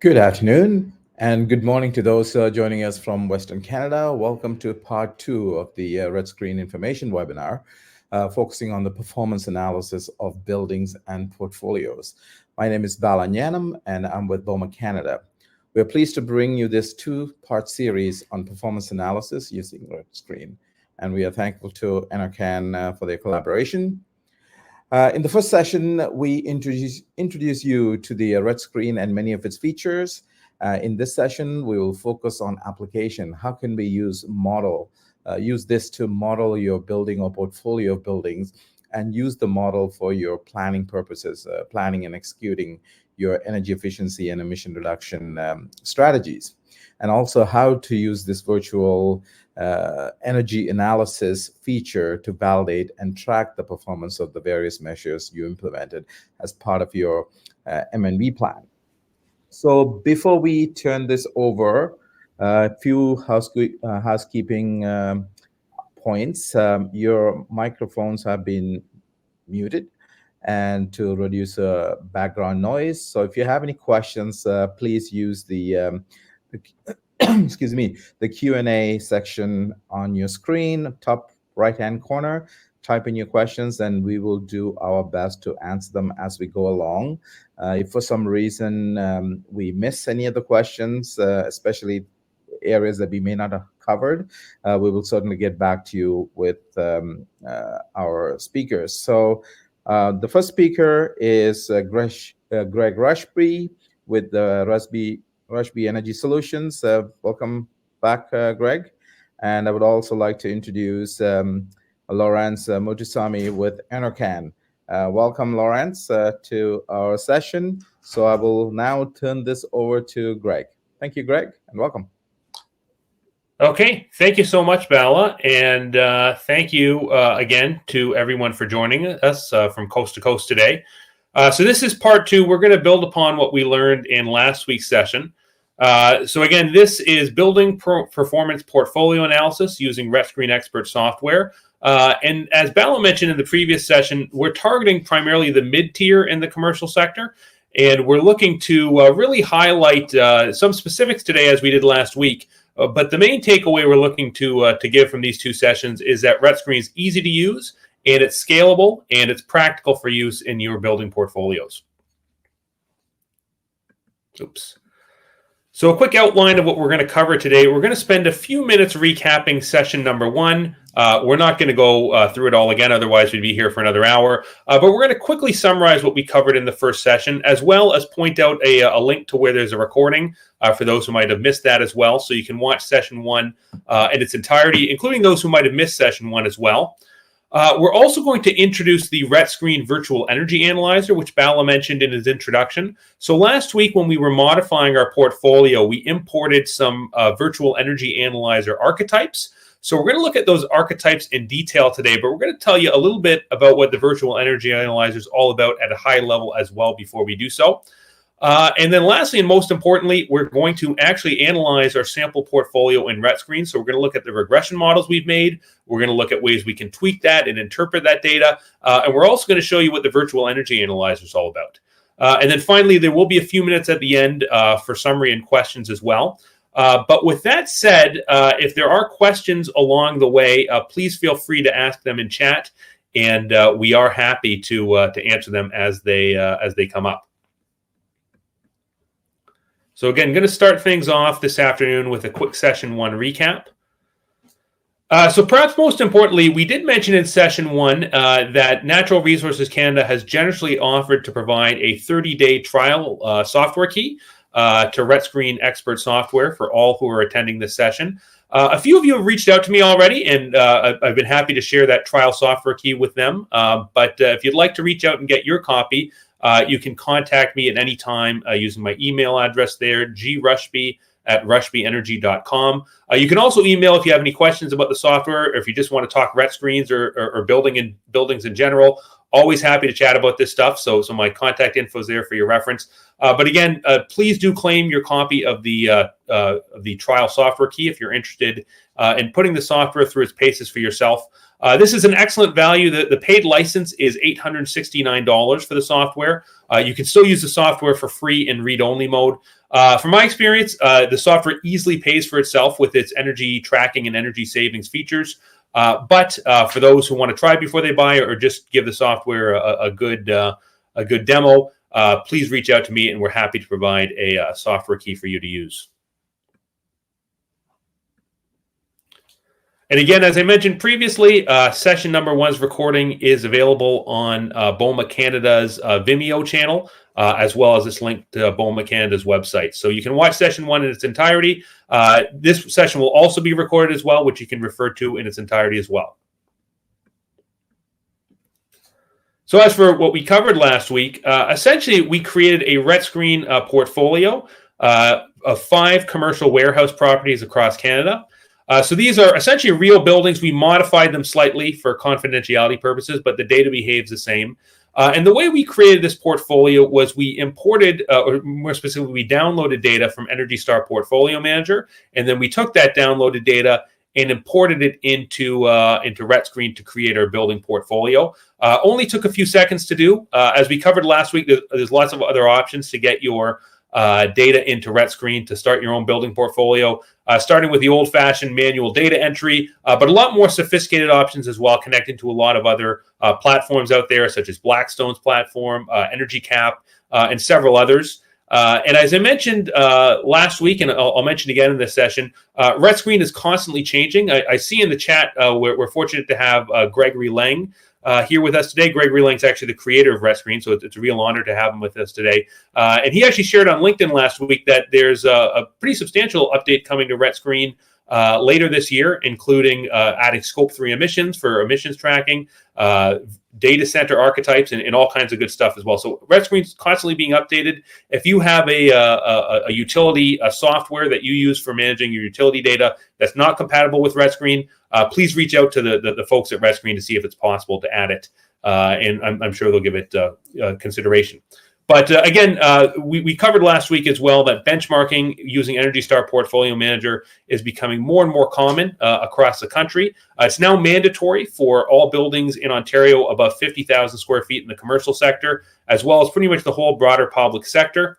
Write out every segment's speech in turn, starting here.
Good afternoon and good morning to those joining us from Western Canada. Welcome to part two of the RETScreen information webinar, focusing on the performance analysis of buildings and portfolios. My name is Bala Nyanam and I'm with BOMA Canada. We're pleased to bring you this two-part series on performance analysis using RETScreen, and we are thankful to NRCan for their collaboration. In the first session, we introduce you to the RETScreen and many of its features. In this session, we will focus on application. How can we use this to model your building or portfolio of buildings and use the model for your planning purposes, planning and executing your energy efficiency and emission reduction strategies. And also how to use this virtual energy analysis feature to validate and track the performance of the various measures you implemented as part of your M&V plan. So before we turn this over, a few housekeeping points. Your microphones have been muted and to reduce background noise. So if you have any questions, please use the excuse me, the Q&A section on your screen, top right-hand corner. Type in your questions and we will do our best to answer them as we go along. If for some reason we miss any of the questions, especially areas that we may not have covered, we will certainly get back to you with our speakers. So the first speaker is Greg Rushby with Rushby Energy Solutions. Welcome back, Greg. And I would also like to introduce Lawrence Mutusami with NRCan. Welcome, Lawrence, to our session. So I will now turn this over to Greg. Thank you, Greg, and welcome. Okay, thank you so much, Bala, and thank you again to everyone for joining us from coast to coast today. So this is part two. We're going to build upon what we learned in last week's session. So again, this is building performance portfolio analysis using RETScreen Expert software. And as Bala mentioned in the previous session, we're targeting primarily the mid-tier in the commercial sector. And we're looking to really highlight some specifics today as we did last week. But the main takeaway we're looking to give from these two sessions is that RETScreen is easy to use, and it's scalable, and it's practical for use in your building portfolios. Oops. So a quick outline of what we're going to cover today. We're going to spend a few minutes recapping session number one. We're not going to go through it all again, otherwise we'd be here for another hour. But we're going to quickly summarize what we covered in the first session, as well as point out a link to where there's a recording for those who might have missed that as well. So you can watch session one in its entirety, including those who might have missed session one as well. We're also going to introduce the RETScreen Virtual Energy Analyzer, which Bala mentioned in his introduction. So last week when we were modifying our portfolio, we imported some Virtual Energy Analyzer archetypes. So we're going to look at those archetypes in detail today, but we're going to tell you a little bit about what the Virtual Energy Analyzer is all about at a high level as well before we do so. And then lastly, and most importantly, we're going to actually analyze our sample portfolio in RETScreen. So we're going to look at the regression models we've made. We're going to look at ways we can tweak that and interpret that data. And we're also going to show you what the Virtual Energy Analyzer is all about. And then finally, there will be a few minutes at the end for summary and questions as well. But with that said, if there are questions along the way, please feel free to ask them in chat. And we are happy to answer them as they come up. So again, going to start things off this afternoon with a quick session one recap. So perhaps most importantly, we did mention in session one that Natural Resources Canada has generously offered to provide a 30-day trial software key to RETScreen Expert software for all who are attending this session. A few of you have reached out to me already, and I've been happy to share that trial software key with them. But if you'd like to reach out and get your copy, you can contact me at any time using my email address there, grushby@rushbyenergy.com. You can also email if you have any questions about the software, or if you just want to talk RETScreens or buildings in general. Always happy to chat about this stuff. So my contact info is there for your reference. But again, please do claim your copy of the trial software key if you're interested in putting the software through its paces for yourself. This is an excellent value. The paid license is $869 for the software. You can still use the software for free in read-only mode. From my experience, the software easily pays for itself with its energy tracking and energy savings features. But for those who want to try before they buy or just give the software a good demo, please reach out to me, and we're happy to provide a software key for you to use. And again, as I mentioned previously, session number 1's recording is available on BOMA Canada's Vimeo channel, as well as this link to BOMA Canada's website. So you can watch session 1 in its entirety. This session will also be recorded as well, which you can refer to in its entirety as well. So as for what we covered last week, essentially we created a RETScreen portfolio of 5 commercial warehouse properties across Canada. So these are essentially real buildings. We modified them slightly for confidentiality purposes, but the data behaves the same. And the way we created this portfolio was we imported, or more specifically, we downloaded data from Energy Star Portfolio Manager, and then we took that downloaded data and imported it into RETScreen to create our building portfolio. Only took a few seconds to do. As we covered last week, there's lots of other options to get your data into RETScreen to start your own building portfolio, starting with the old-fashioned manual data entry, but a lot more sophisticated options as well, connecting to a lot of other platforms out there, such as Blackstone's platform, Energy Cap, and several others. And as I mentioned last week, and I'll mention again in this session, RETScreen is constantly changing. I see in the chat we're fortunate to have Gregory Lang here with us today. Gregory Lang is actually the creator of RETScreen, so it's a real honor to have him with us today. And he actually shared on LinkedIn last week that there's a pretty substantial update coming to RETScreen later this year, including adding Scope 3 emissions for emissions tracking, data center archetypes, and all kinds of good stuff as well. So RETScreen is constantly being updated. If you have a utility software that you use for managing your utility data that's not compatible with RETScreen, please reach out to the folks at RETScreen to see if it's possible to add it. And I'm sure they'll give it consideration. But again, we covered last week as well that benchmarking using Energy Star Portfolio Manager is becoming more and more common across the country. It's now mandatory for all buildings in Ontario above 50,000 square feet in the commercial sector, as well as pretty much the whole broader public sector.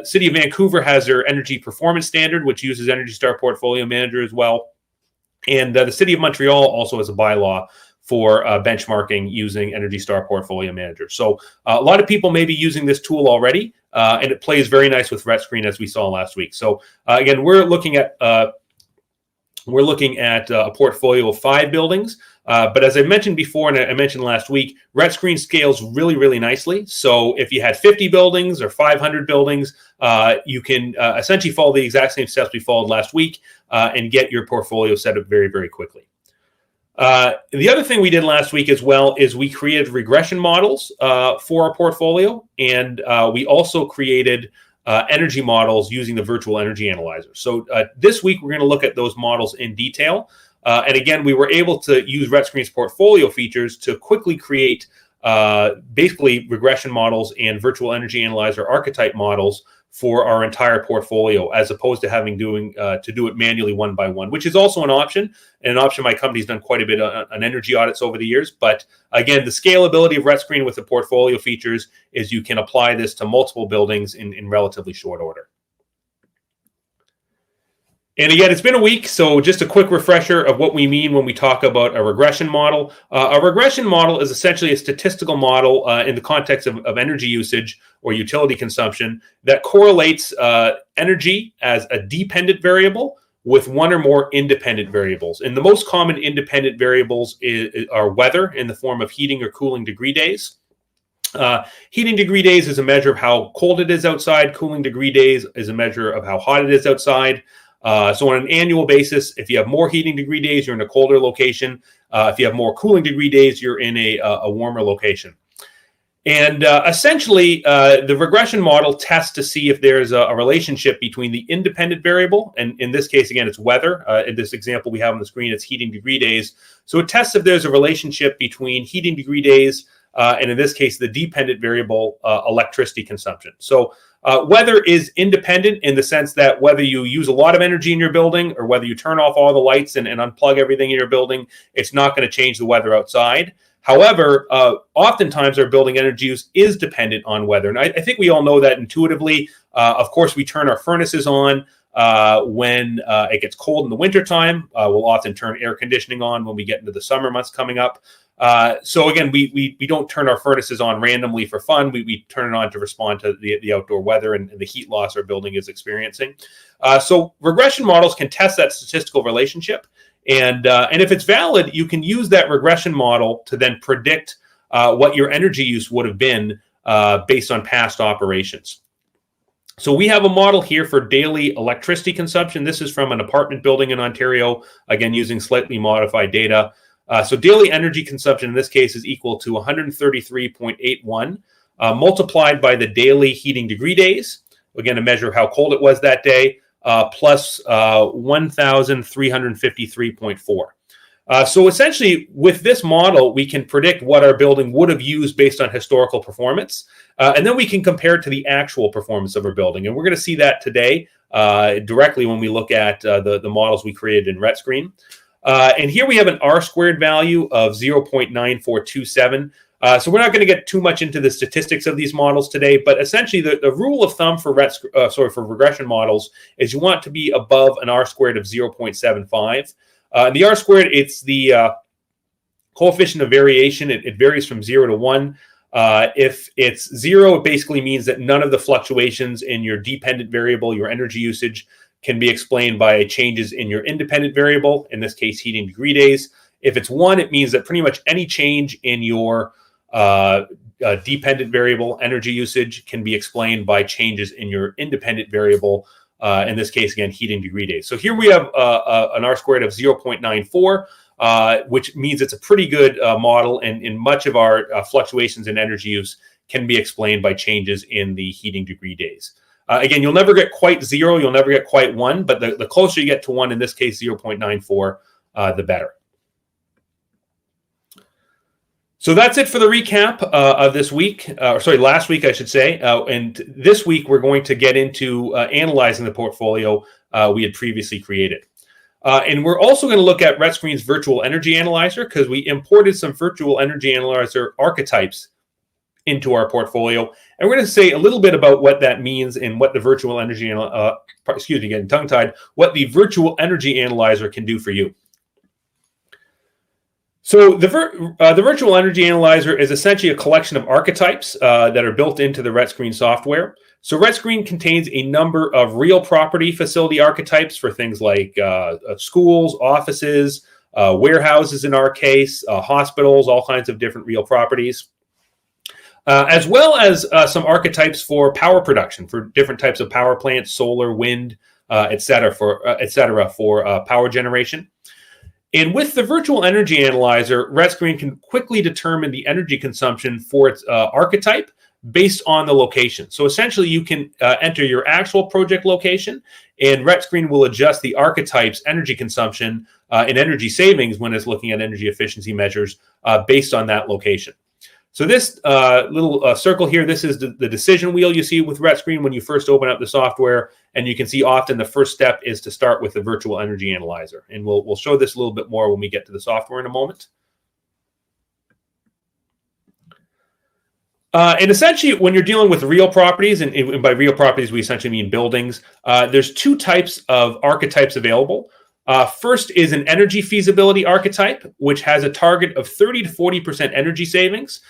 City of Vancouver has their energy performance standard, which uses Energy Star Portfolio Manager as well. And the City of Montreal also has a bylaw for benchmarking using Energy Star Portfolio Manager. So a lot of people may be using this tool already, and it plays very nice with RETScreen as we saw last week. So again, we're looking at a portfolio of 5 buildings. But as I mentioned before, and I mentioned last week, RETScreen scales really, really nicely. So if you had 50 buildings or 500 buildings, you can essentially follow the exact same steps we followed last week and get your portfolio set up very, very quickly. The other thing we did last week as well is we created regression models for our portfolio, and we also created energy models using the virtual energy analyzer. So this week, we're going to look at those models in detail. And again, we were able to use RETScreen's portfolio features to quickly create basically regression models and virtual energy analyzer archetype models for our entire portfolio, as opposed to having to do it manually one by one, which is also an option, and an option my company's done quite a bit on energy audits over the years. But again, the scalability of RETScreen with the portfolio features is you can apply this to multiple buildings in relatively short order. And again, it's been a week, so just a quick refresher of what we mean when we talk about a regression model. A regression model is essentially a statistical model in the context of energy usage or utility consumption that correlates energy as a dependent variable with one or more independent variables. And the most common independent variables are weather in the form of heating or cooling degree days. Heating degree days is a measure of how cold it is outside. Cooling degree days is a measure of how hot it is outside. So on an annual basis, if you have more heating degree days, you're in a colder location. If you have more cooling degree days, you're in a warmer location. And essentially, the regression model tests to see if there's a relationship between the independent variable, and in this case, again, it's weather. In this example we have on the screen, it's heating degree days. So it tests if there's a relationship between heating degree days and in this case, the dependent variable electricity consumption. So weather is independent in the sense that whether you use a lot of energy in your building or whether you turn off all the lights and unplug everything in your building, it's not going to change the weather outside. However, oftentimes our building energy use is dependent on weather. And I think we all know that intuitively. Of course, we turn our furnaces on when it gets cold in the wintertime. We'll often turn air conditioning on when we get into the summer months coming up. So again, we don't turn our furnaces on randomly for fun. We turn it on to respond to the outdoor weather and the heat loss our building is experiencing. So regression models can test that statistical relationship. And if it's valid, you can use that regression model to then predict what your energy use would have been based on past operations. So we have a model here for daily electricity consumption. This is from an apartment building in Ontario, again, using slightly modified data. So daily energy consumption in this case is equal to 133.81 multiplied by the daily heating degree days, again, to measure how cold it was that day, plus 1,353.4. So essentially, with this model, we can predict what our building would have used based on historical performance, and then we can compare it to the actual performance of our building. And we're going to see that today directly when we look at the models we created in RETScreen. And here we have an R-squared value of 0.9427. So we're not going to get too much into the statistics of these models today, but essentially the rule of thumb for regression models is you want to be above an R-squared of 0.75. The R-squared, it's the coefficient of variation. It varies from 0 to 1. If it's 0, it basically means that none of the fluctuations in your dependent variable, your energy usage, can be explained by changes in your independent variable, in this case, heating degree days. If it's 1, it means that pretty much any change in your dependent variable energy usage can be explained by changes in your independent variable, in this case, again, heating degree days. So here we have an R-squared of 0.94, which means it's a pretty good model, and in much of our fluctuations in energy use can be explained by changes in the heating degree days. Again, you'll never get quite 0, you'll never get quite 1, but the closer you get to 1, in this case 0.94, the better. So that's it for the recap of this week, last week, I should say. And this week, we're going to get into analyzing the portfolio we had previously created. And we're also going to look at RETScreen's virtual energy analyzer because we imported some virtual energy analyzer archetypes into our portfolio. And we're going to say a little bit about what that means and what the virtual energy, getting tongue-tied, what the virtual energy analyzer can do for you. So the virtual energy analyzer is essentially a collection of archetypes that are built into the RETScreen software. So RETScreen contains a number of real property facility archetypes for things like schools, offices, warehouses in our case, hospitals, all kinds of different real properties, as well as some archetypes for power production, for different types of power plants, solar, wind, et cetera, for power generation. And with the virtual energy analyzer, RETScreen can quickly determine the energy consumption for its archetype based on the location. So essentially, you can enter your actual project location, and RETScreen will adjust the archetype's energy consumption and energy savings when it's looking at energy efficiency measures based on that location. So this little circle here, this is the decision wheel you see with RETScreen when you first open up the software. And you can see often the first step is to start with the virtual energy analyzer. And we'll show this a little bit more when we get to the software in a moment. And essentially, when you're dealing with real properties, and by real properties, we essentially mean buildings, there's two types of archetypes available. First is an energy feasibility archetype, which has a target of 30 to 40% energy savings.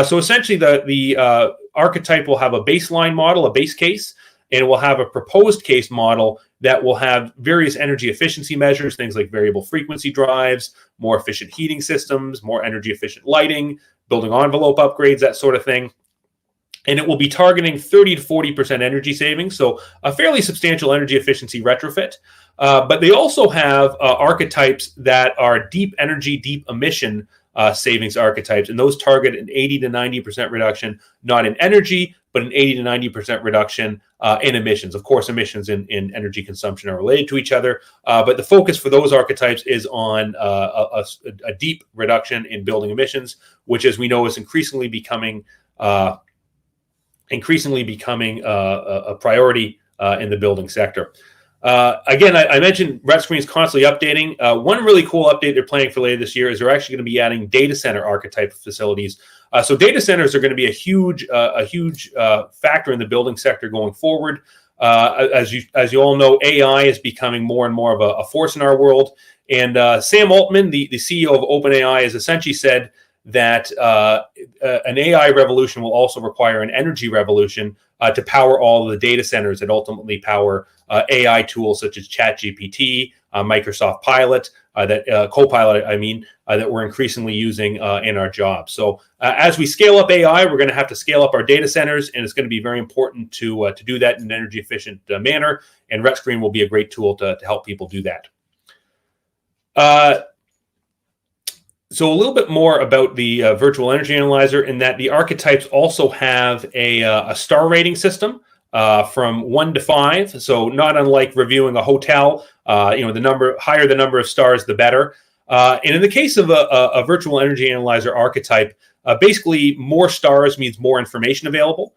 So essentially, the archetype will have a baseline model, a base case, and it will have a proposed case model that will have various energy efficiency measures, things like variable frequency drives, more efficient heating systems, more energy efficient lighting, building envelope upgrades, that sort of thing. And it will be targeting 30 to 40% energy savings, so a fairly substantial energy efficiency retrofit. But they also have archetypes that are deep energy, deep emission savings archetypes, and those target an 80 to 90% reduction, not in energy, but an 80 to 90% reduction in emissions. Of course, emissions and energy consumption are related to each other, but the focus for those archetypes is on a deep reduction in building emissions, which, as we know, is increasingly becoming a priority in the building sector. Again, I mentioned RETScreen is constantly updating. One really cool update they're planning for later this year is they're actually going to be adding data center archetype facilities. So data centers are going to be a huge factor in the building sector going forward. As you all know, AI is becoming more and more of a force in our world. And Sam Altman, the CEO of OpenAI, has essentially said that an AI revolution will also require an energy revolution to power all of the data centers that ultimately power AI tools such as ChatGPT, Microsoft Pilot, Copilot, that we're increasingly using in our jobs. So as we scale up AI, we're going to have to scale up our data centers, and it's going to be very important to do that in an energy efficient manner. And RETScreen will be a great tool to help people do that. So a little bit more about the virtual energy analyzer, in that the archetypes also have a star rating system from 1 to 5. So not unlike reviewing a hotel, the higher the number of stars, the better. And in the case of a virtual energy analyzer archetype, basically more stars means more information available.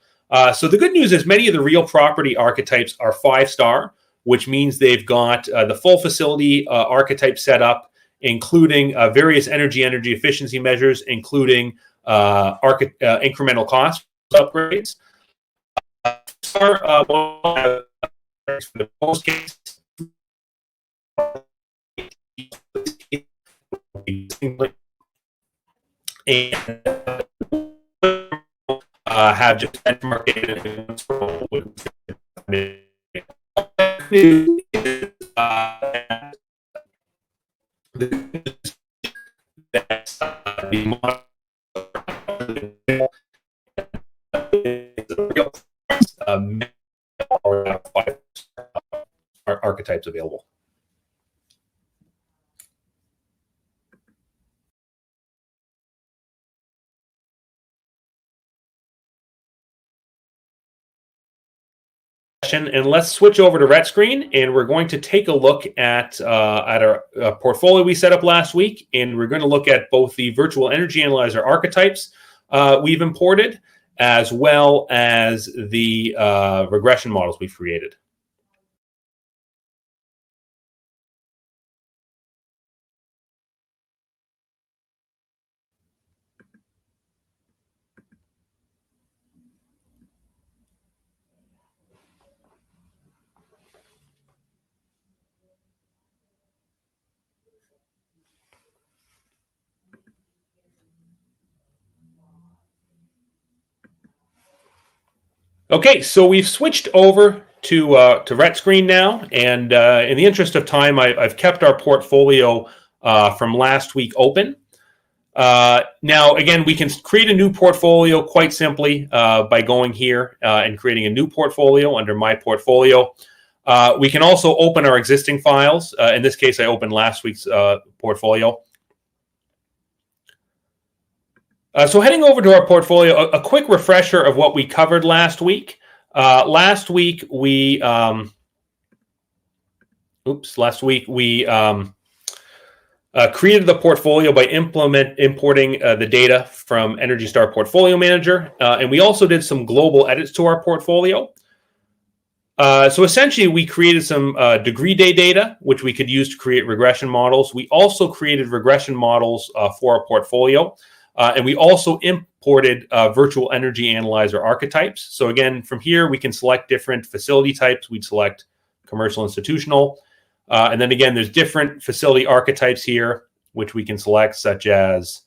So the good news is many of the real property archetypes are 5-star, which means they've got the full facility archetype set up, including various energy efficiency measures, including incremental cost upgrades. For the most cases, and have just benchmarked archetypes available. And let's switch over to RETScreen, and we're going to take a look at our portfolio we set up last week, and we're going to look at both the virtual energy analyzer archetypes we've imported, as well as the regression models we've created. Okay, so we've switched over to RETScreen now, and in the interest of time, I've kept our portfolio from last week open. Now, again, we can create a new portfolio quite simply by going here and creating a new portfolio under My Portfolio. We can also open our existing files. In this case, I opened last week's portfolio. So heading over to our portfolio, a quick refresher of what we covered last week. Last week we created the portfolio by importing the data from Energy Star Portfolio Manager, and we also did some global edits to our portfolio. So essentially, we created some degree day data, which we could use to create regression models. We also created regression models for our portfolio. And we also imported virtual energy analyzer archetypes. So again, from here, we can select different facility types. We'd select commercial, institutional. And then again, there's different facility archetypes here, which we can select, such as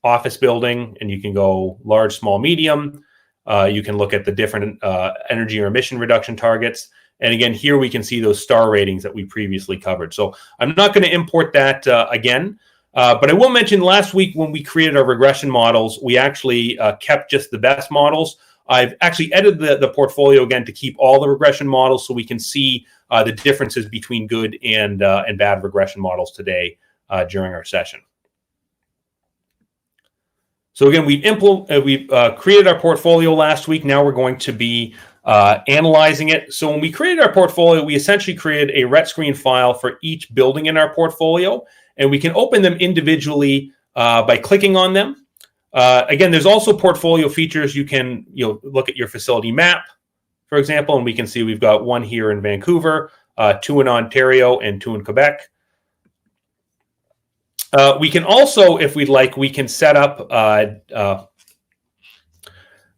office building. And you can go large, small, medium. You can look at the different energy or emission reduction targets. And again, here we can see those star ratings that we previously covered. So I'm not going to import that again. But I will mention last week when we created our regression models, we actually kept just the best models. I've actually edited the portfolio again to keep all the regression models so we can see the differences between good and bad regression models today during our session. So again, we've created our portfolio last week. Now we're going to be analyzing it. So when we created our portfolio, we essentially created a RETScreen file for each building in our portfolio, and we can open them individually by clicking on them. Again, there's also portfolio features. You can look at your facility map, for example, and we can see we've got one here in Vancouver, 2 in Ontario, and 2 in Quebec. We can also, if we'd like, we can set up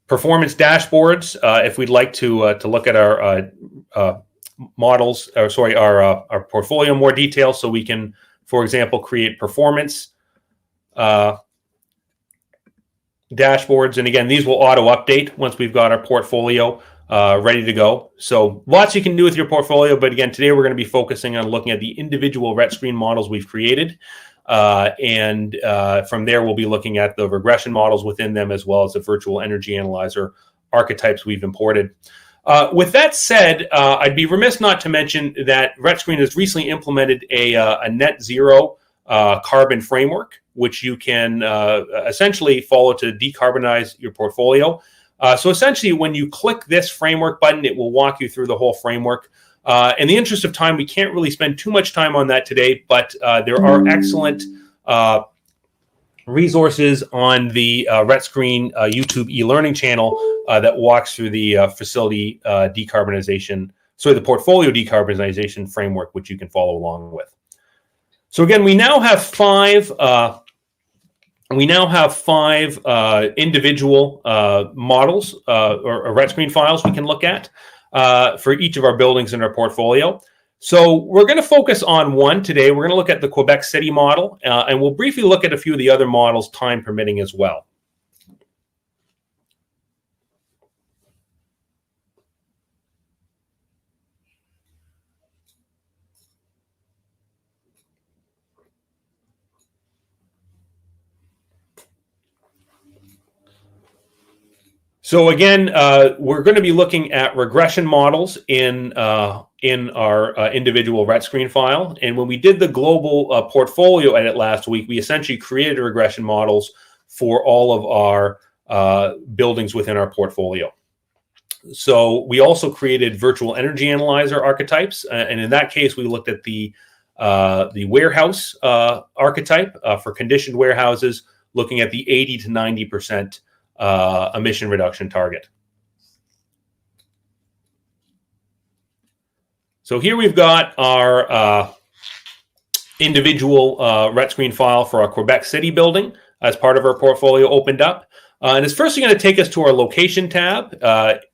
performance dashboards if we'd like to look at our models, or sorry, our portfolio in more detail. So we can, for example, create performance dashboards. And again, these will auto update once we've got our portfolio ready to go. So lots you can do with your portfolio. But again, today we're going to be focusing on looking at the individual RETScreen models we've created. And from there, we'll be looking at the regression models within them, as well as the virtual energy analyzer archetypes we've imported. With that said, I'd be remiss not to mention that RETScreen has recently implemented a net zero carbon framework, which you can essentially follow to decarbonize your portfolio. So essentially, when you click this framework button, it will walk you through the whole framework. In the interest of time, we can't really spend too much time on that today, but there are excellent resources on the RETScreen YouTube e-learning channel that walks through the facility decarbonization, the portfolio decarbonization framework, which you can follow along with. So again, we now have five individual models or RETScreen files we can look at for each of our buildings in our portfolio. So we're going to focus on one today. We're going to look at the Quebec City model, and we'll briefly look at a few of the other models, time permitting as well. So again, we're going to be looking at regression models in our individual RETScreen file. And when we did the global portfolio edit last week, we essentially created regression models for all of our buildings within our portfolio. So we also created virtual energy analyzer archetypes. And in that case, we looked at the warehouse archetype for conditioned warehouses, looking at the 80 to 90% emission reduction target. So here we've got our individual RETScreen file for our Quebec City building as part of our portfolio opened up. And it's first going to take us to our location tab.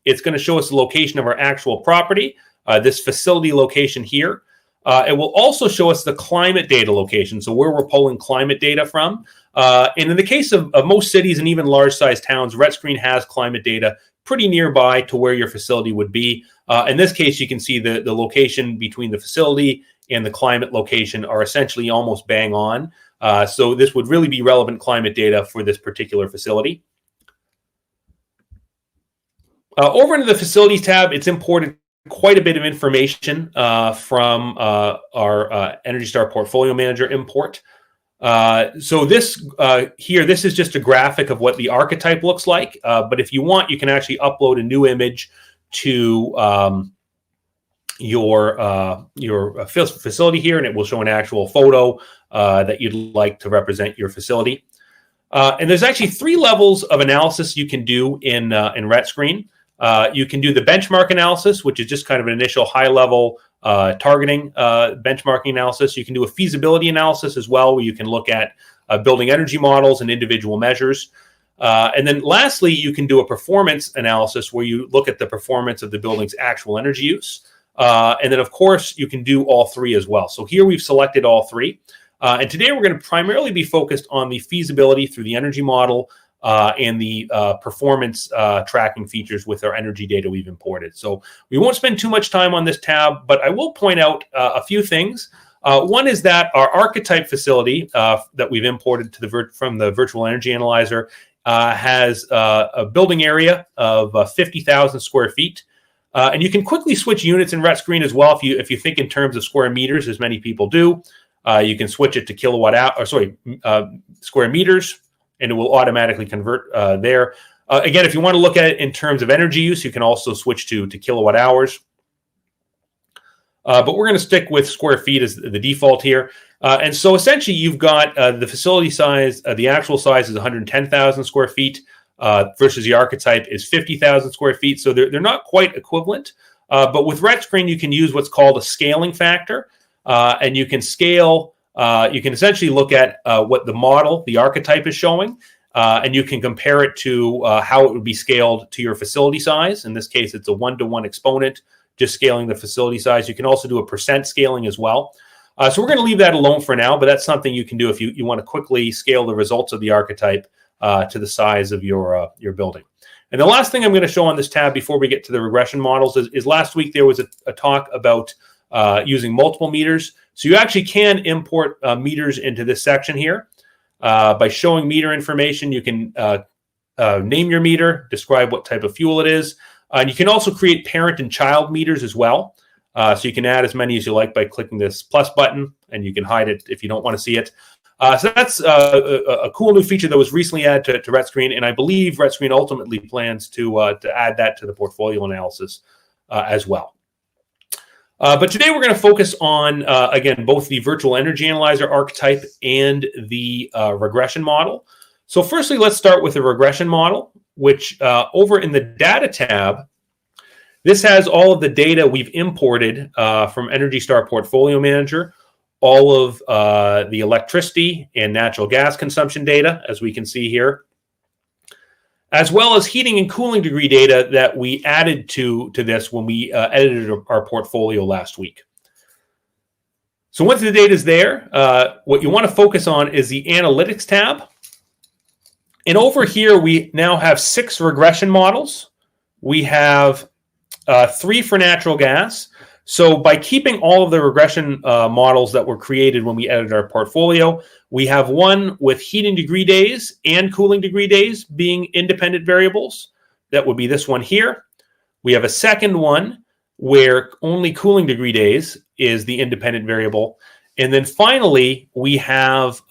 It's going to show us the location of our actual property, this facility location here. It will also show us the climate data location, so where we're pulling climate data from. And in the case of most cities and even large-sized towns, RETScreen has climate data pretty nearby to where your facility would be. In this case, you can see the location between the facility and the climate location are essentially almost bang on. So this would really be relevant climate data for this particular facility. Over into the Facilities tab, it's imported quite a bit of information from our Energy Star Portfolio Manager import. So this this is just a graphic of what the archetype looks like. But if you want, you can actually upload a new image to your facility here, and it will show an actual photo that you'd like to represent your facility. And there's actually 3 levels of analysis you can do in RETScreen. You can do the benchmark analysis, which is just kind of an initial high-level targeting benchmarking analysis. You can do a feasibility analysis as well, where you can look at building energy models and individual measures. And then lastly, you can do a performance analysis where you look at the performance of the building's actual energy use. And then, of course, you can do all 3 as well. So here we've selected all 3. And today we're going to primarily be focused on the feasibility through the energy model and the performance tracking features with our energy data we've imported. So we won't spend too much time on this tab, but I will point out a few things. One is that our archetype facility that we've imported from the virtual energy analyzer has a building area of 50,000 square feet. And you can quickly switch units in RETScreen as well if you think in terms of square meters, as many people do. You can switch it to square meters. and it will automatically convert there. Again, if you want to look at it in terms of energy use, you can also switch to kilowatt hours. But we're going to stick with square feet as the default here. And so essentially you've got the facility size, the actual size is 110,000 square feet versus the archetype is 50,000 square feet. So they're not quite equivalent. But with RETScreen, you can use what's called a scaling factor. And you can scale, you can essentially look at what the model, the archetype is showing. And you can compare it to how it would be scaled to your facility size. In this case, it's a 1-to-1 exponent, just scaling the facility size. You can also do a percent scaling as well. So we're going to leave that alone for now, but that's something you can do if you want to quickly scale the results of the archetype to the size of your building. And the last thing I'm going to show on this tab before we get to the regression models is last week there was a talk about using multiple meters. So you actually can import meters into this section here. By showing meter information, you can name your meter, describe what type of fuel it is. And you can also create parent and child meters as well. So you can add as many as you like by clicking this plus button, and you can hide it if you don't want to see it. So that's a cool new feature that was recently added to RETScreen, and I believe RETScreen ultimately plans to add that to the portfolio analysis as well. But today we're going to focus on, again, both the virtual energy analyzer archetype and the regression model. So firstly, let's start with the regression model, which over in the data tab, this has all of the data we've imported from Energy Star Portfolio Manager, all of the electricity and natural gas consumption data, as we can see here, as well as heating and cooling degree data that we added to this when we edited our portfolio last week. So once the data is there, what you want to focus on is the Analytics tab. And over here, we now have 6 regression models. We have 3 for natural gas. So by keeping all of the regression models that were created when we edited our portfolio, we have one with heating degree days and cooling degree days being independent variables. That would be this one here. We have a second one where only cooling degree days is the independent variable. And then finally, we have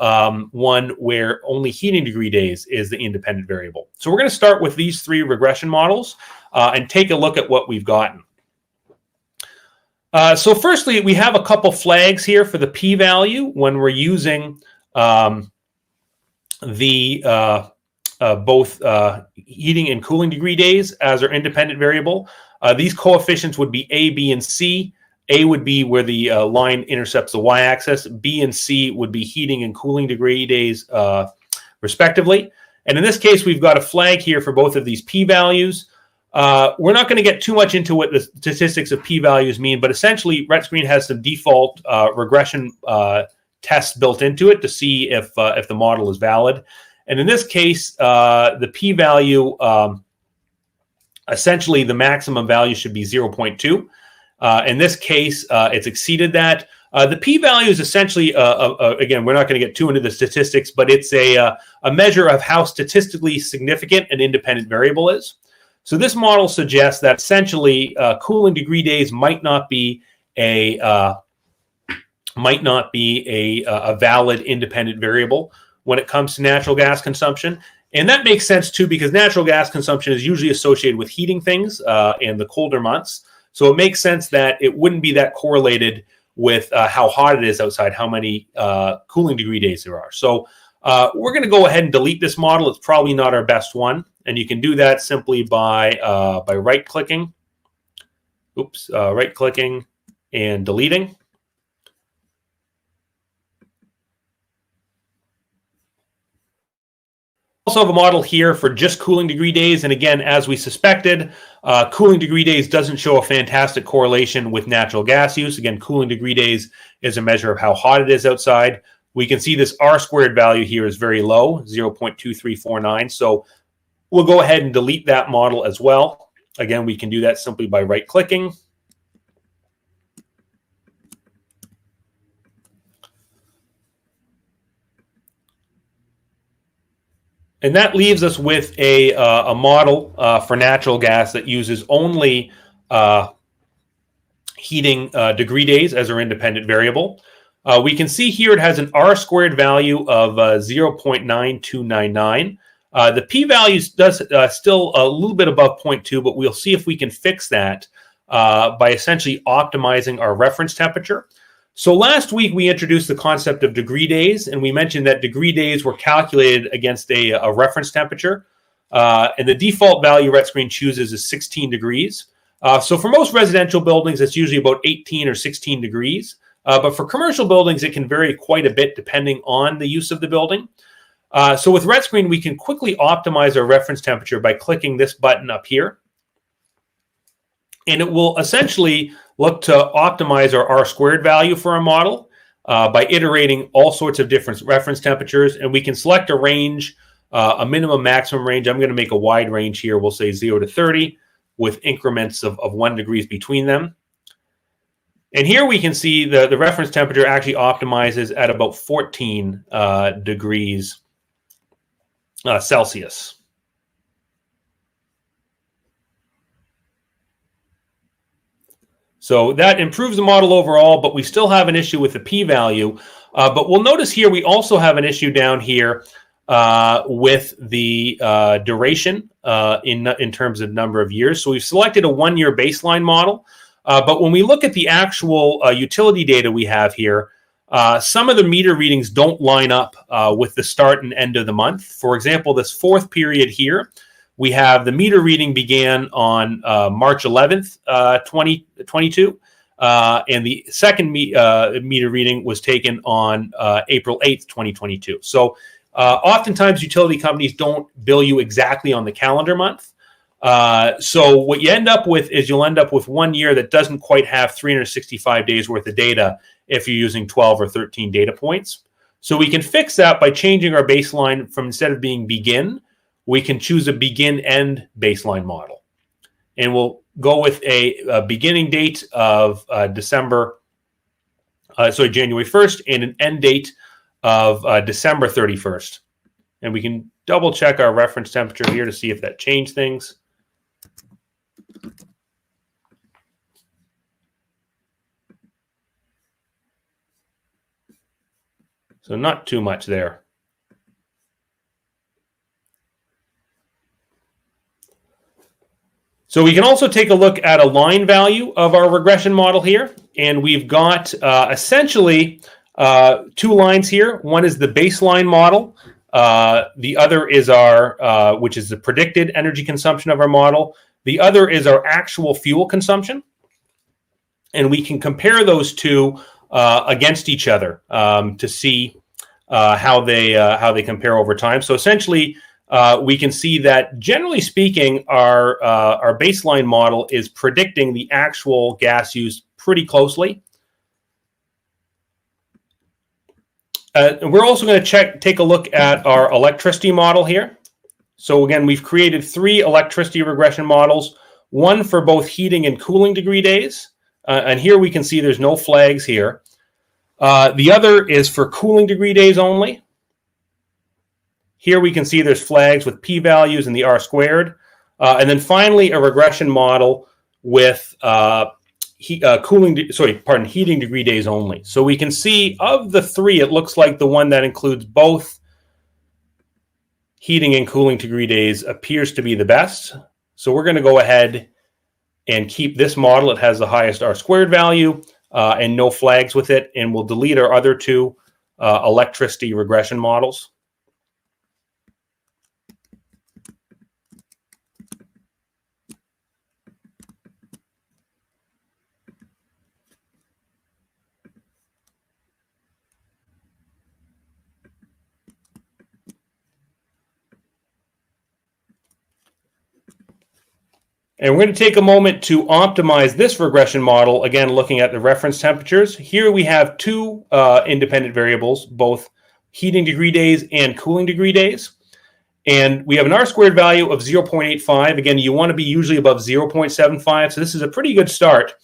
one where only heating degree days is the independent variable. So we're going to start with these 3 regression models and take a look at what we've gotten. So firstly, we have a couple flags here for the p-value when we're using both heating and cooling degree days as our independent variable. These coefficients would be A, B, and C. A would be where the line intercepts the y-axis. B and C would be heating and cooling degree days, respectively. And in this case, we've got a flag here for both of these p-values. We're not going to get too much into what the statistics of p-values mean, but essentially, RETScreen has some default regression tests built into it to see if the model is valid. And in this case, the p-value, essentially, the maximum value should be 0.2. In this case, it's exceeded that. The p-value is essentially, again, we're not going to get too into the statistics, but it's a measure of how statistically significant an independent variable is. So this model suggests that essentially cooling degree days might not be a valid independent variable when it comes to natural gas consumption. And that makes sense too, because natural gas consumption is usually associated with heating things in the colder months. So it makes sense that it wouldn't be that correlated with how hot it is outside, how many cooling degree days there are. So we're going to go ahead and delete this model. It's probably not our best one. And you can do that simply by right-clicking. Right-clicking and deleting. Also have a model here for just cooling degree days. And again, as we suspected, cooling degree days doesn't show a fantastic correlation with natural gas use. Again, cooling degree days is a measure of how hot it is outside. We can see this R-squared value here is very low, 0.2349. So we'll go ahead and delete that model as well. Again, we can do that simply by right-clicking. And that leaves us with a model for natural gas that uses only heating degree days as our independent variable. We can see here it has an R squared value of 0.9299. The p-value does still a little bit above 0.2, but we'll see if we can fix that by essentially optimizing our reference temperature. So last week we introduced the concept of degree days, and we mentioned that degree days were calculated against a reference temperature. And the default value RETScreen chooses is 16 degrees. So for most residential buildings, it's usually about 18 or 16 degrees. But for commercial buildings, it can vary quite a bit depending on the use of the building. So with RETScreen, we can quickly optimize our reference temperature by clicking this button up here. And it will essentially look to optimize our R squared value for our model by iterating all sorts of different reference temperatures. And we can select a range, a minimum maximum range. I'm going to make a wide range here. We'll say 0 to 30 with increments of 1 degree between them. And here we can see the reference temperature actually optimizes at about 14 degrees Celsius. So that improves the model overall, but we still have an issue with the p-value. But we'll notice here we also have an issue down here with the duration in terms of number of years. So we've selected a 1-year baseline model. But when we look at the actual utility data we have here, some of the meter readings don't line up with the start and end of the month. For example, this fourth period here, we have the meter reading began on March 11th, 2022, and the second meter reading was taken on April 8th, 2022. So oftentimes utility companies don't bill you exactly on the calendar month. So what you end up with is you'll end up with 1 year that doesn't quite have 365 days worth of data if you're using 12 or 13 data points. So we can fix that by changing our baseline from, instead of being begin, we can choose a begin-end baseline model. And we'll go with a beginning date of January 1st and an end date of December 31st. And we can double check our reference temperature here to see if that changed things. So not too much there. So we can also take a look at a line value of our regression model here. And we've got essentially 2 lines here. One is the baseline model. The other is our, which is the predicted energy consumption of our model. The other is our actual fuel consumption. And we can compare those two against each other to see how they compare over time. So essentially, we can see that generally speaking, our baseline model is predicting the actual gas use pretty closely. We're also going to take a look at our electricity model here. So again, we've created 3 electricity regression models, one for both heating and cooling degree days. And here we can see there's no flags here. The other is for cooling degree days only. Here we can see there's flags with p-values and the R squared. And then finally, a regression model with heating degree days only. So we can see of the 3, it looks like the one that includes both heating and cooling degree days appears to be the best. So we're going to go ahead and keep this model. It has the highest R squared value and no flags with it. And we'll delete our other 2 electricity regression models. And we're going to take a moment to optimize this regression model, again, looking at the reference temperatures. Here we have 2 independent variables, both heating degree days and cooling degree days. And we have an R squared value of 0.85. Again, you want to be usually above 0.75. So this is a pretty good start.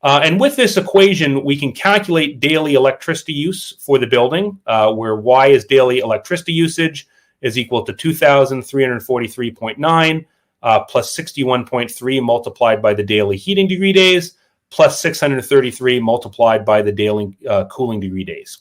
And with this equation, we can calculate daily electricity use for the building, where Y is daily electricity usage is equal to 2,343.9 plus 61.3 multiplied by the daily heating degree days plus 633 multiplied by the daily cooling degree days.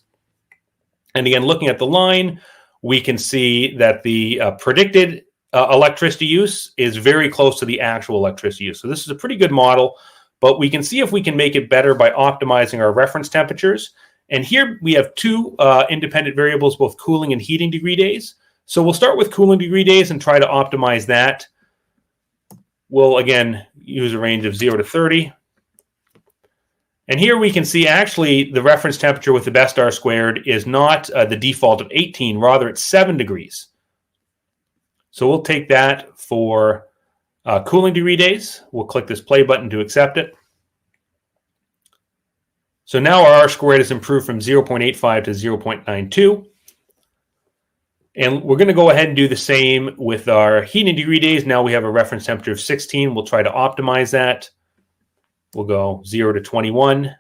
And again, looking at the line, we can see that the predicted electricity use is very close to the actual electricity use. So this is a pretty good model, but we can see if we can make it better by optimizing our reference temperatures. And here we have two independent variables, both cooling and heating degree days. So we'll start with cooling degree days and try to optimize that. We'll, again, use a range of 0 to 30. And here we can see actually the reference temperature with the best R squared is not the default of 18, rather it's 7 degrees. So we'll take that for cooling degree days. We'll click this play button to accept it. So now our R squared has improved from 0.85 to 0.92. And we're going to go ahead and do the same with our heating degree days. Now we have a reference temperature of 16. We'll try to optimize that. We'll go 0 to 21.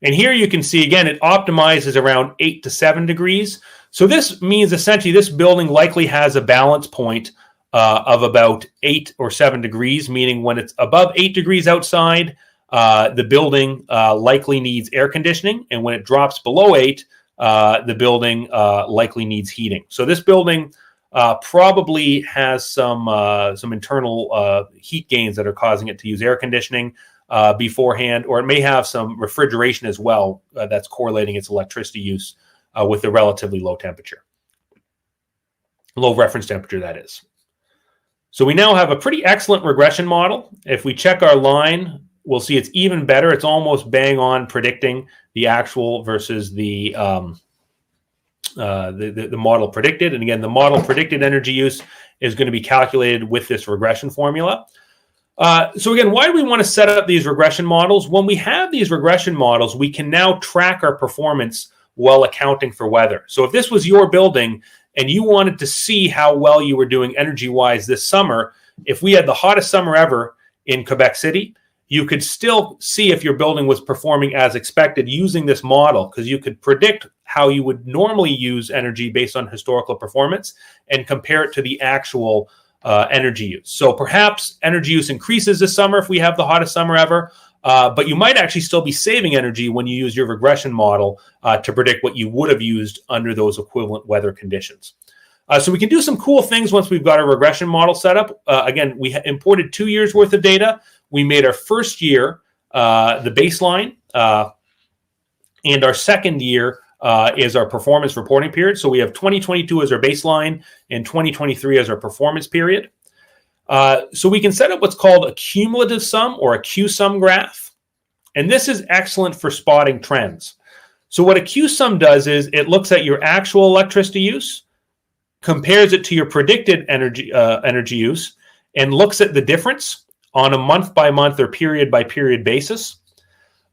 And here you can see, again, it optimizes around 8 to 7 degrees. So this means essentially this building likely has a balance point of about 8 or 7 degrees, meaning when it's above 8 degrees outside, the building likely needs air conditioning. And when it drops below 8, the building likely needs heating. So this building probably has some internal heat gains that are causing it to use air conditioning beforehand, or it may have some refrigeration as well that's correlating its electricity use with the relatively low temperature. Low reference temperature, that is. So we now have a pretty excellent regression model. If we check our line, we'll see it's even better. It's almost bang on predicting the actual versus the model predicted. And again, the model predicted energy use is going to be calculated with this regression formula. So again, why do we want to set up these regression models? When we have these regression models, we can now track our performance while accounting for weather. So if this was your building and you wanted to see how well you were doing energy-wise this summer, if we had the hottest summer ever in Quebec City, you could still see if your building was performing as expected using this model, because you could predict how you would normally use energy based on historical performance and compare it to the actual energy use. So perhaps energy use increases this summer if we have the hottest summer ever, but you might actually still be saving energy when you use your regression model to predict what you would have used under those equivalent weather conditions. So we can do some cool things once we've got our regression model set up. Again, we imported 2 years worth of data. We made our first year the baseline, and our second year is our performance reporting period. So we have 2022 as our baseline and 2023 as our performance period. So we can set up what's called a cumulative sum or a Q-sum graph. And this is excellent for spotting trends. So what a Q-sum does is it looks at your actual electricity use, compares it to your predicted energy use, and looks at the difference on a month-by-month or period-by-period basis.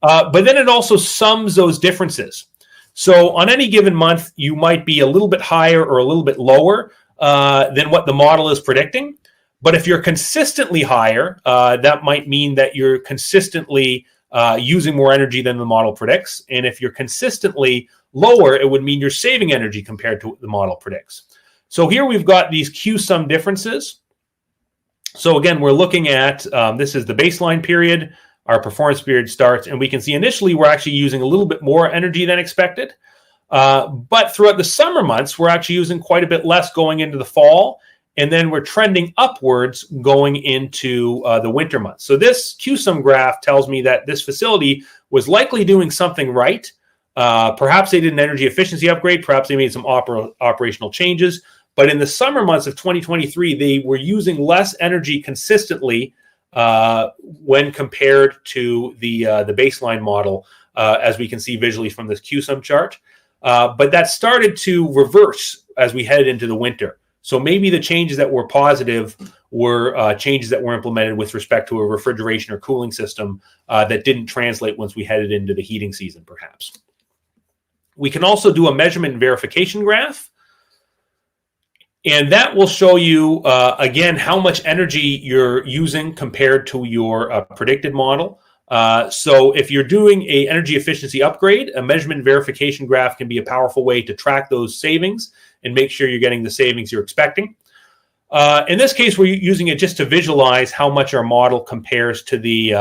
But then it also sums those differences. So on any given month, you might be a little bit higher or a little bit lower than what the model is predicting. But if you're consistently higher, that might mean that you're consistently using more energy than the model predicts. And if you're consistently lower, it would mean you're saving energy compared to what the model predicts. So here we've got these Q-sum differences. So again, we're looking at, this is the baseline period, our performance period starts, and we can see initially we're actually using a little bit more energy than expected. But throughout the summer months, we're actually using quite a bit less going into the fall, and then we're trending upwards going into the winter months. So this Q-sum graph tells me that this facility was likely doing something right. Perhaps they did an energy efficiency upgrade, perhaps they made some operational changes. But in the summer months of 2023, they were using less energy consistently when compared to the baseline model, as we can see visually from this Q-sum chart. But that started to reverse as we headed into the winter. So maybe the changes that were positive were changes that were implemented with respect to a refrigeration or cooling system that didn't translate once we headed into the heating season, perhaps. We can also do a measurement and verification graph. And that will show you, again, how much energy you're using compared to your predicted model. So if you're doing an energy efficiency upgrade, a measurement and verification graph can be a powerful way to track those savings and make sure you're getting the savings you're expecting. In this case, we're using it just to visualize how much our model compares to the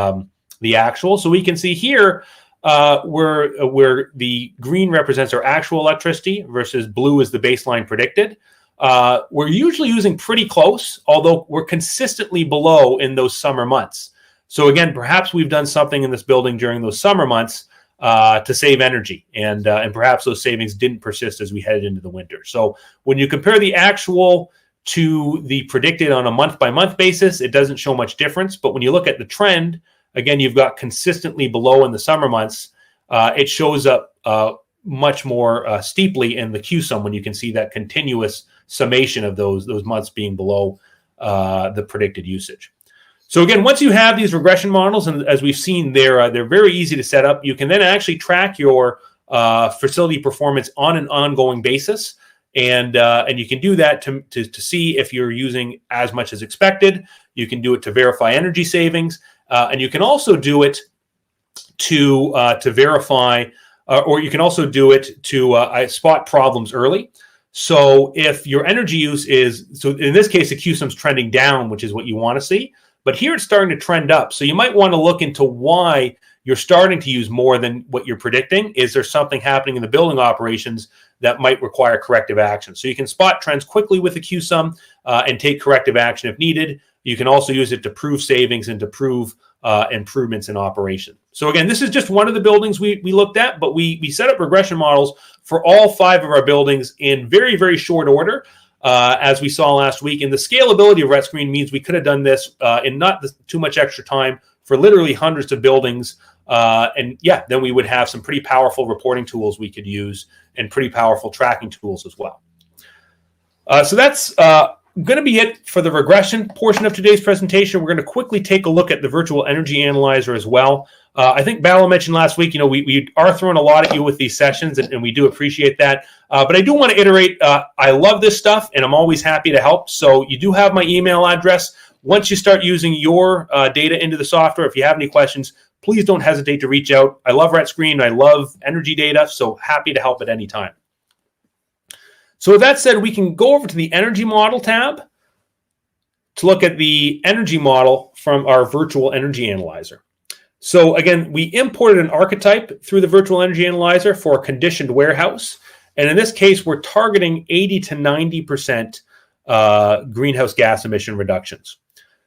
the actual. So we can see here where the green represents our actual electricity versus blue is the baseline predicted. We're usually using pretty close, although we're consistently below in those summer months. So again, perhaps we've done something in this building during those summer months to save energy, and perhaps those savings didn't persist as we headed into the winter. So when you compare the actual to the predicted on a month-by-month basis, it doesn't show much difference. But when you look at the trend, again, you've got consistently below in the summer months. It shows up much more steeply in the Q-sum when you can see that continuous summation of those months being below the predicted usage. So again, once you have these regression models, and as we've seen, they're very easy to set up. You can then actually track your facility performance on an ongoing basis, and you can do that to see if you're using as much as expected. You can do it to verify energy savings, and you can also do it to verify, or you can also do it to spot problems early. So if your energy use so in this case, the Q-sum's trending down, which is what you want to see. But here it's starting to trend up. So you might want to look into why you're starting to use more than what you're predicting. Is there something happening in the building operations that might require corrective action? So you can spot trends quickly with the Q-sum and take corrective action if needed. You can also use it to prove savings and to prove improvements in operation. So again, this is just one of the buildings we looked at, but we set up regression models for all 5 of our buildings in very, very short order. As we saw last week. And the scalability of RETScreen means we could have done this in not too much extra time for literally hundreds of buildings. And then we would have some pretty powerful reporting tools we could use and pretty powerful tracking tools as well. So that's going to be it for the regression portion of today's presentation. We're going to quickly take a look at the virtual energy analyzer as well. I think Bala mentioned last week, we are throwing a lot at you with these sessions, and we do appreciate that. But I do want to iterate, I love this stuff, and I'm always happy to help. So you do have my email address. Once you start using your data into the software, if you have any questions, please don't hesitate to reach out. I love RETScreen. I love energy data, so happy to help at any time. So with that said, we can go over to the Energy Model tab to look at the energy model from our Virtual Energy Analyzer. So again, we imported an archetype through the Virtual Energy Analyzer for a conditioned warehouse. And in this case, we're targeting 80 to 90% greenhouse gas emission reductions.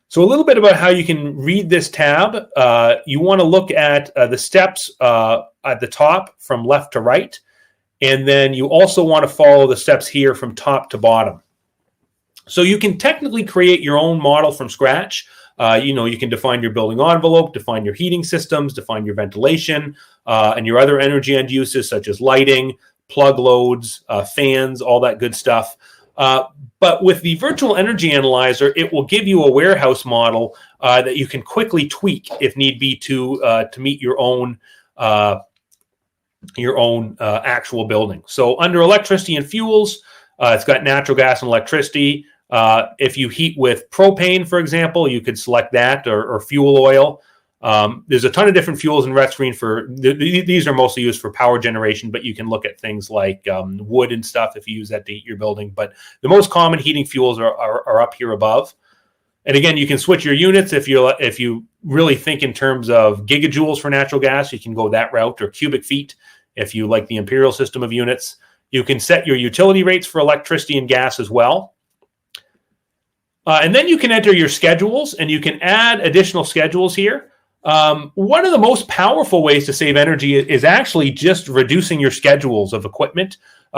So a little bit about how you can read this tab. You want to look at the steps at the top from left to right. And then you also want to follow the steps here from top to bottom. So you can technically create your own model from scratch. You can define your building envelope, define your heating systems, define your ventilation, and your other energy end uses such as lighting, plug loads, fans, all that good stuff. But with the Virtual Energy Analyzer, it will give you a warehouse model that you can quickly tweak if need be to meet your own actual building. So under electricity and fuels, it's got natural gas and electricity. If you heat with propane, for example, you could select that or fuel oil. There's a ton of different fuels in RETScreen these are mostly used for power generation, but you can look at things like wood and stuff if you use that to heat your building. But the most common heating fuels are up here above. And again, you can switch your units if you really think in terms of gigajoules for natural gas, you can go that route, or cubic feet if you like the imperial system of units. You can set your utility rates for electricity and gas as well. And then you can enter your schedules, and you can add additional schedules here. One of the most powerful ways to save energy is actually just reducing your schedules of equipment.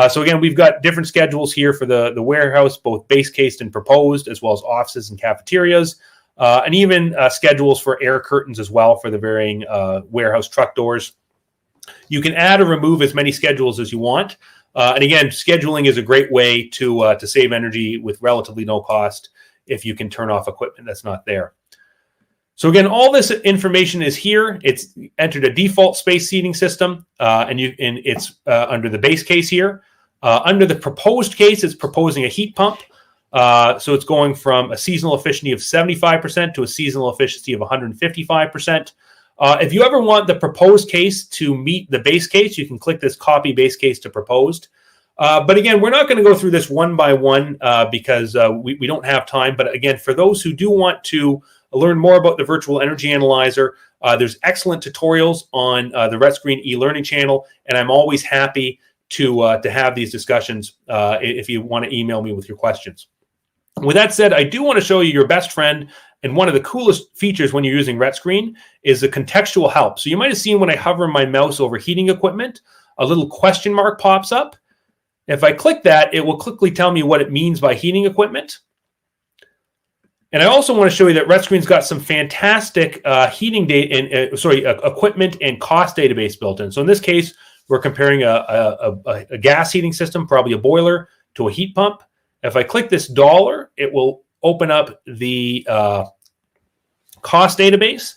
So again, we've got different schedules here for the warehouse, both base case and proposed, as well as offices and cafeterias, and even schedules for air curtains as well for the varying warehouse truck doors. You can add or remove as many schedules as you want. And again, scheduling is a great way to save energy with relatively no cost if you can turn off equipment that's not there. So again, all this information is here. It's entered a default space heating system, and it's under the base case here. Under the proposed case, it's proposing a heat pump. So it's going from a seasonal efficiency of 75% to a seasonal efficiency of 155%. If you ever want the proposed case to meet the base case, you can click this copy base case to proposed. But again, we're not going to go through this one by one because we don't have time. But again, for those who do want to learn more about the Virtual Energy Analyzer, There's excellent tutorials on the RETScreen e-learning channel, and I'm always happy to have these discussions if you want to email me with your questions. With that said, I do want to show you your best friend, and one of the coolest features when you're using RETScreen is the contextual help. So you might have seen when I hover my mouse over heating equipment, a little question mark pops up. If I click that, it will quickly tell me what it means by heating equipment. And I also want to show you that RETScreen's got some fantastic equipment and cost database built in. So in this case, we're comparing a gas heating system, probably a boiler, to a heat pump. If I click this dollar, it will open up the cost database,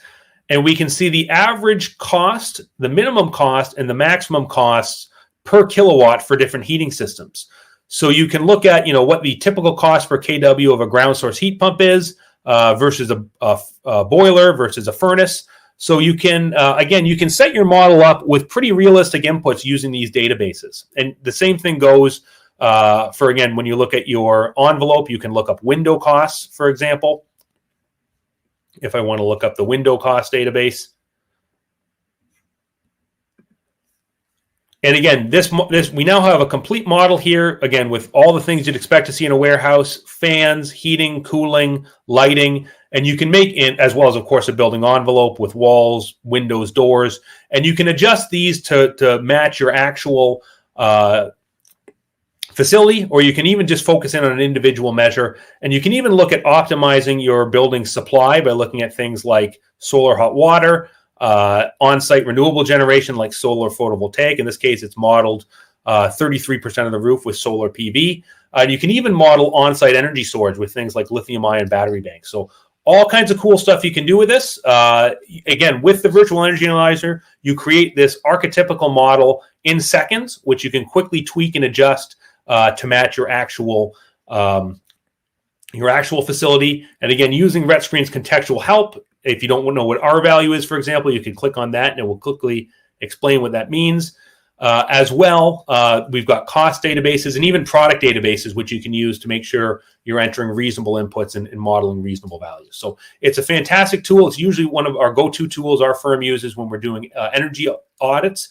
and we can see the average cost, the minimum cost, and the maximum costs per kilowatt for different heating systems. So you can look at, what the typical cost per kW of a ground source heat pump is versus a boiler versus a furnace. So you can, again, you can set your model up with pretty realistic inputs using these databases. And the same thing goes for, again, when you look at your envelope, you can look up window costs, for example. If I want to look up the window cost database. And again, this we now have a complete model here, again, with all the things you'd expect to see in a warehouse: fans, heating, cooling, lighting, and you can make it, as well as, of course, a building envelope with walls, windows, doors, and you can adjust these to match your actual facility, or you can even just focus in on an individual measure. And you can even look at optimizing your building supply by looking at things like solar hot water, on-site renewable generation like solar photovoltaic. In this case, it's modeled 33% of the roof with solar PV. You can even model on-site energy storage with things like lithium-ion battery banks. So all kinds of cool stuff you can do with this. Again, with the virtual energy analyzer, you create this archetypical model in seconds, which you can quickly tweak and adjust to match your actual facility. And again, using RETScreen's contextual help, if you don't know what R value is, for example, you can click on that and it will quickly explain what that means. As well, we've got cost databases and even product databases, which you can use to make sure you're entering reasonable inputs and modeling reasonable values. So it's a fantastic tool. It's usually one of our go-to tools our firm uses when we're doing energy audits.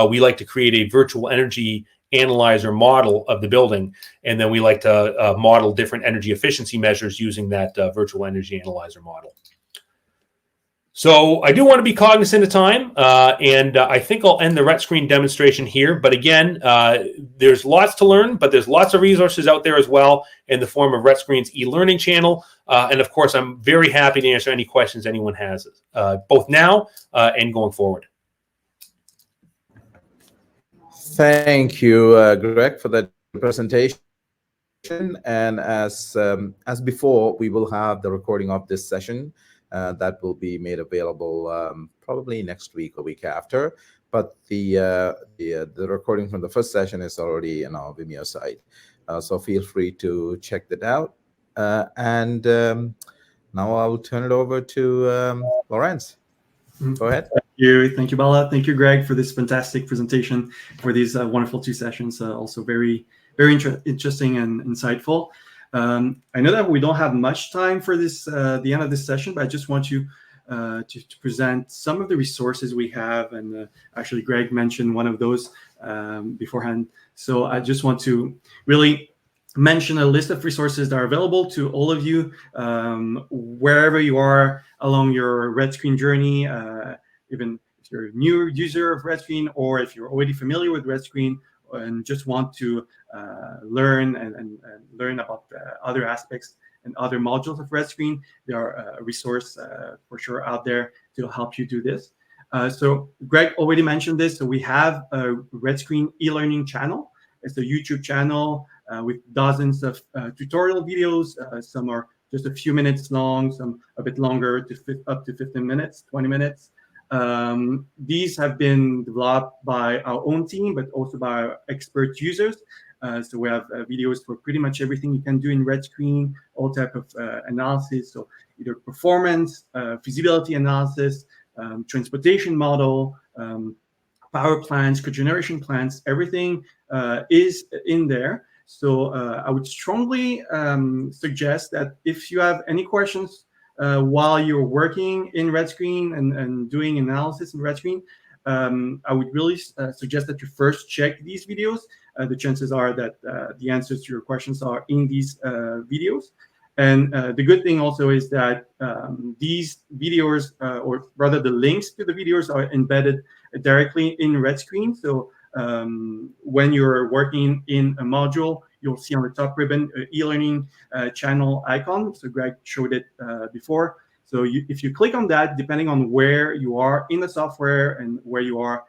We like to create a virtual energy analyzer model of the building, and then we like to model different energy efficiency measures using that virtual energy analyzer model. So I do want to be cognizant of time, and I think I'll end the RETScreen demonstration here. But again, there's lots to learn, but there's lots of resources out there as well in the form of RETScreen's e-learning channel. And of course, I'm very happy to answer any questions anyone has, both now and going forward. Thank you, Greg, for that presentation. And as before, we will have the recording of this session that will be made available probably next week or week after. But the recording from the first session is already on our Vimeo site, so feel free to check that out. And now I'll turn it over to Lawrence. Go ahead. Thank you, Bala. Thank you, Greg, for this fantastic presentation, for these wonderful two sessions. Also very, very interesting and insightful. I know that we don't have much time for this, the end of this session, but I just want you to present some of the resources we have. And actually, Greg mentioned one of those beforehand. So I just want to really mention a list of resources that are available to all of you, wherever you are along your RETScreen journey, even if you're a new user of RETScreen, or if you're already familiar with RETScreen and just want to learn and learn about other aspects and other modules of RETScreen. There are a resource for sure out there to help you do this. So Greg already mentioned this. So we have a RETScreen e-learning channel. It's a YouTube channel with dozens of tutorial videos. Some are just a few minutes long, some a bit longer, up to 15 minutes, 20 minutes. These have been developed by our own team, but also by our expert users. So we have videos for pretty much everything you can do in RETScreen, all type of analysis. So either performance, feasibility analysis, transportation model, power plants, cogeneration plants, everything is in there. So I would strongly suggest that if you have any questions while you're working in RETScreen and doing analysis in RETScreen, I would really suggest that you first check these videos. The chances are that the answers to your questions are in these videos. And the good thing also is that these videos, or rather the links to the videos, are embedded directly in RETScreen. So when you're working in a module, you'll see on the top ribbon e-learning channel icon. So Greg showed it before. So if you click on that, depending on where you are in the software and where you are,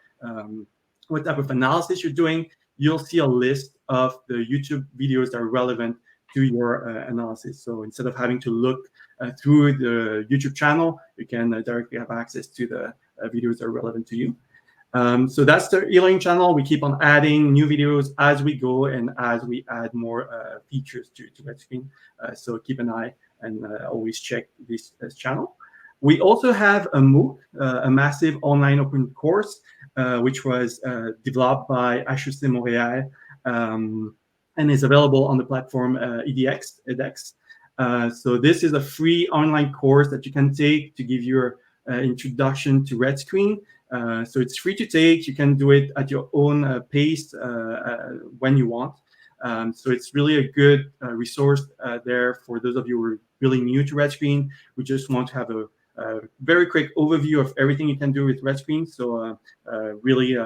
what type of analysis you're doing, you'll see a list of the YouTube videos that are relevant to your analysis. So instead of having to look through the YouTube channel, you can directly have access to the videos that are relevant to you. So that's the e-learning channel. We keep on adding new videos as we go and as we add more features to RETScreen. So keep an eye and always check this channel. We also have a MOOC, a massive online open course, which was developed by HEC Montréal and is available on the platform edX. So this is a free online course that you can take to give your introduction to RETScreen. So it's free to take. You can do it at your own pace when you want. So it's really a good resource there for those of you who are really new to RETScreen. We just want to have a very quick overview of everything you can do with RETScreen. So really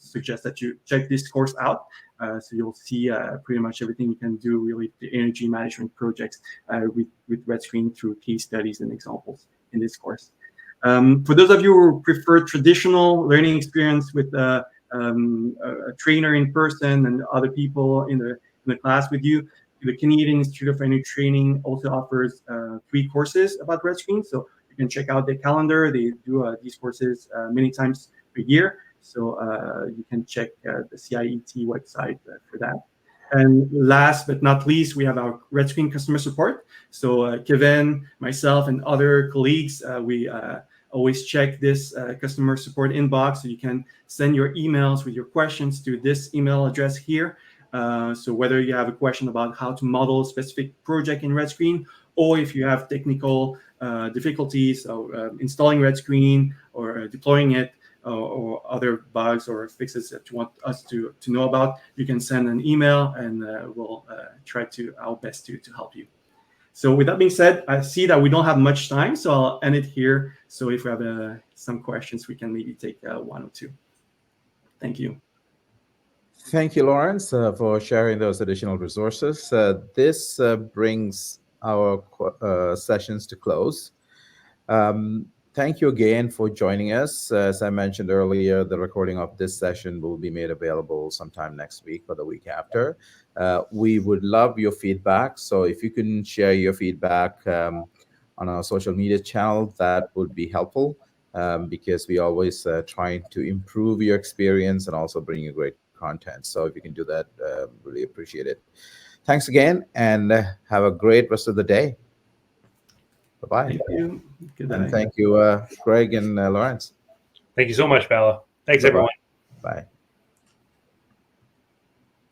suggest that you check this course out. So you'll see pretty much everything you can do really the energy management projects with RETScreen through case studies and examples in this course. For those of you who prefer traditional learning experience with a trainer in person and other people in the class with you, the Canadian Institute of Energy Training also offers 3 courses about RETScreen. So you can check out their calendar. They do these courses many times a year. So you can check the CIET website for that. And last but not least, we have our RETScreen customer support. So Kevin, myself, and other colleagues, we always check this customer support inbox. So you can send your emails with your questions to this email address here. So whether you have a question about how to model a specific project in RETScreen, or if you have technical difficulties installing RETScreen or deploying it, or other bugs or fixes that you want us to know about, you can send an email and we'll try our best to help you. So with that being said, I see that we don't have much time, so I'll end it here. So if we have some questions, we can maybe take 1 or 2. Thank you. Thank you, Lawrence, for sharing those additional resources. This brings our sessions to close. Thank you again for joining us. As I mentioned earlier, the recording of this session will be made available sometime next week or the week after. We would love your feedback. So if you can share your feedback on our social media channel, that would be helpful because we always trying to improve your experience and also bring you great content. So if you can do that, really appreciate it. Thanks again, and have a great rest of the day. Bye-bye. Thank you. Good night. And thank you, Greg and Lawrence. Thank you so much, Bella. Thanks, Bye-bye. everyone. Bye.